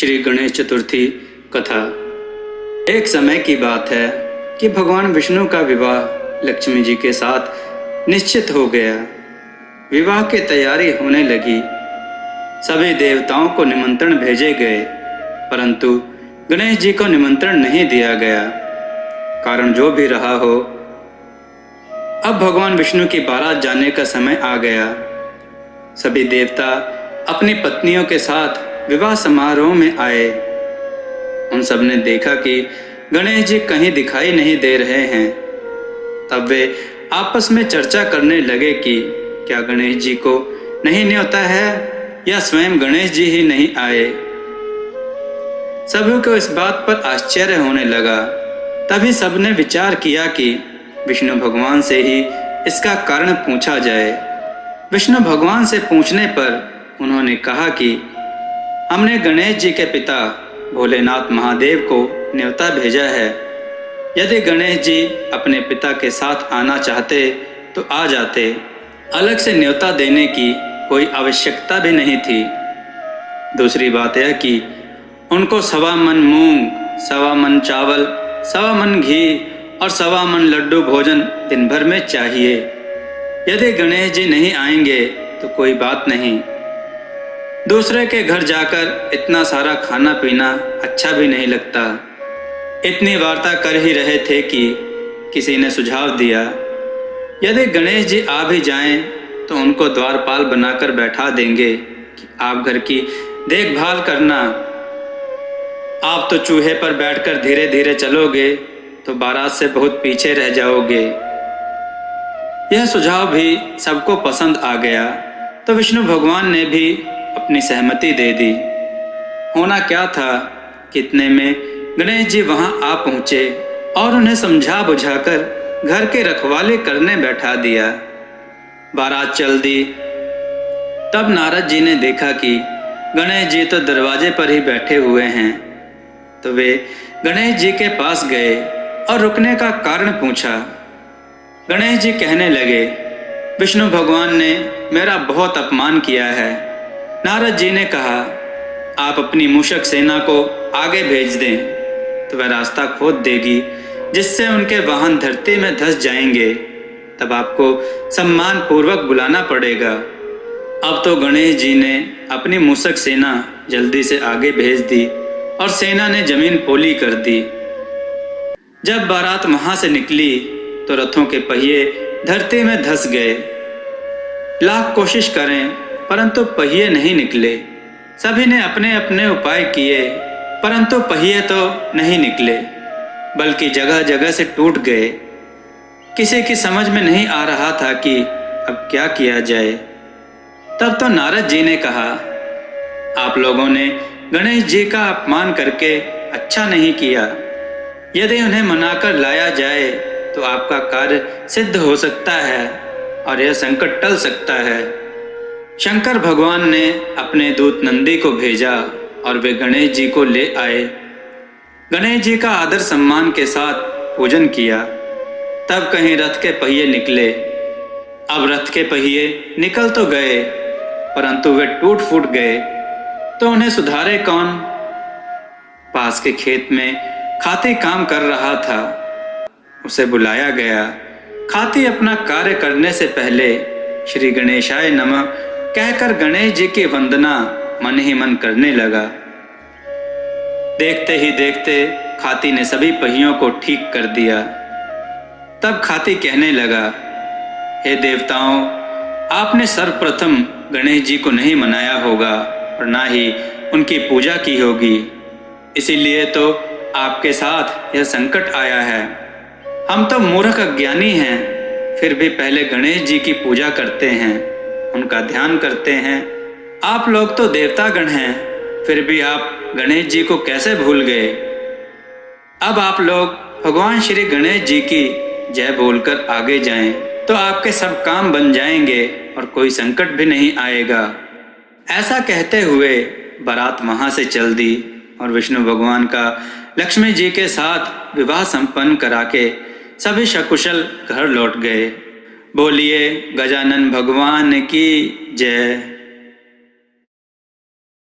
श्री गणेश चतुर्थी कथा। एक समय की बात है कि भगवान विष्णु का विवाह लक्ष्मी जी के साथ निश्चित हो गया। विवाह की तैयारी होने लगी। सभी देवताओं को निमंत्रण भेजे गए, परंतु गणेश जी को निमंत्रण नहीं दिया गया। कारण जो भी रहा हो, अब भगवान विष्णु की बारात जाने का समय आ गया। सभी देवता अपनी पत्नियों के साथ विवाह समारोह में आए। उन सब ने देखा कि गणेश जी कहीं दिखाई नहीं दे रहे हैं। तब वे आपस में चर्चा करने लगे कि क्या गणेश जी को नहीं न्योता है या स्वयं गणेश जी ही नहीं आए। सभी को इस बात पर आश्चर्य होने लगा। तभी सबने विचार किया कि विष्णु भगवान से ही इसका कारण पूछा जाए। विष्णु भगवान से पूछने पर उन्होंने कहा कि हमने गणेश जी के पिता भोलेनाथ महादेव को न्योता भेजा है। यदि गणेश जी अपने पिता के साथ आना चाहते तो आ जाते। अलग से न्योता देने की कोई आवश्यकता भी नहीं थी। दूसरी बात यह कि उनको 1.25 मन मूंग, 1.25 मन चावल, 1.25 मन घी और 1.25 मन लड्डू भोजन दिन भर में चाहिए। यदि गणेश जी नहीं आएंगे तो कोई बात नहीं। दूसरे के घर जाकर इतना सारा खाना पीना अच्छा भी नहीं लगता। इतनी वार्ता कर ही रहे थे कि किसी ने सुझाव दिया, यदि गणेश जी आ भी जाएं तो उनको द्वारपाल बनाकर बैठा देंगे कि आप घर की देखभाल करना। आप तो चूहे पर बैठकर धीरे धीरे चलोगे तो बारात से बहुत पीछे रह जाओगे। यह सुझाव भी सबको पसंद आ गया, तो विष्णु भगवान ने भी अपनी सहमति दे दी। होना क्या था कि इतने में गणेश जी वहां आ पहुंचे और उन्हें समझा बुझाकर घर के रखवाले करने बैठा दिया। बारात चल दी। तब नारद जी ने देखा कि गणेश जी तो दरवाजे पर ही बैठे हुए हैं। तो वे गणेश जी के पास गए और रुकने का कारण पूछा। गणेश जी कहने लगे, विष्णु भगवान ने मेरा बहुत अपमान किया है। नारद जी ने कहा, आप अपनी मूषक सेना को आगे भेज दें तो वह रास्ता खोद देगी, जिससे उनके वाहन धरती में धंस जाएंगे। तब आपको सम्मान पूर्वक बुलाना पड़ेगा। अब तो गणेश जी ने अपनी मूषक सेना जल्दी से आगे भेज दी और सेना ने जमीन पोली कर दी। जब बारात वहां से निकली तो रथों के पहिए धरती में धंस गए। लाख कोशिश करें परंतु पहिए नहीं निकले। सभी ने अपने अपने उपाय किए, परंतु पहिए तो नहीं निकले, बल्कि जगह जगह से टूट गए। किसी की समझ में नहीं आ रहा था कि अब क्या किया जाए। तब तो नारद जी ने कहा, आप लोगों ने गणेश जी का अपमान करके अच्छा नहीं किया। यदि उन्हें मनाकर लाया जाए तो आपका कार्य सिद्ध हो सकता है और यह संकट टल सकता है। शंकर भगवान ने अपने दूत नंदी को भेजा और वे गणेश जी को ले आए। गणेश जी का आदर सम्मान के साथ पूजन किया। तब कहीं रथ के पहिए निकले। अब रथ के पहिए निकल तो गए, परंतु वे टूट फूट गए। तो उन्हें सुधारे कौन? पास के खेत में खाती काम कर रहा था। उसे बुलाया गया। खाती अपना कार्य करने से पहले श्री गणेशाय नमः कहकर गणेश जी की वंदना मन ही मन करने लगा। देखते ही देखते खाती ने सभी पहियों को ठीक कर दिया। तब खाती कहने लगा, हे देवताओं, आपने सर्वप्रथम गणेश जी को नहीं मनाया होगा और ना ही उनकी पूजा की होगी। इसीलिए तो आपके साथ यह संकट आया है। हम तो मूर्ख अज्ञानी हैं, फिर भी पहले गणेश जी की पूजा करते हैं, उनका ध्यान करते हैं। आप लोग तो देवतागण हैं, फिर भी आप गणेश जी को कैसे भूल गए? अब आप लोग भगवान श्री गणेश जी की जय बोलकर आगे जाएं, तो आपके सब काम बन जाएंगे और कोई संकट भी नहीं आएगा। ऐसा कहते हुए बारात वहां से चल दी और विष्णु भगवान का लक्ष्मी जी के साथ विवाह संपन्न करा के सभी सकुशल घर लौट गए। बोलिए गजानन भगवान की जय।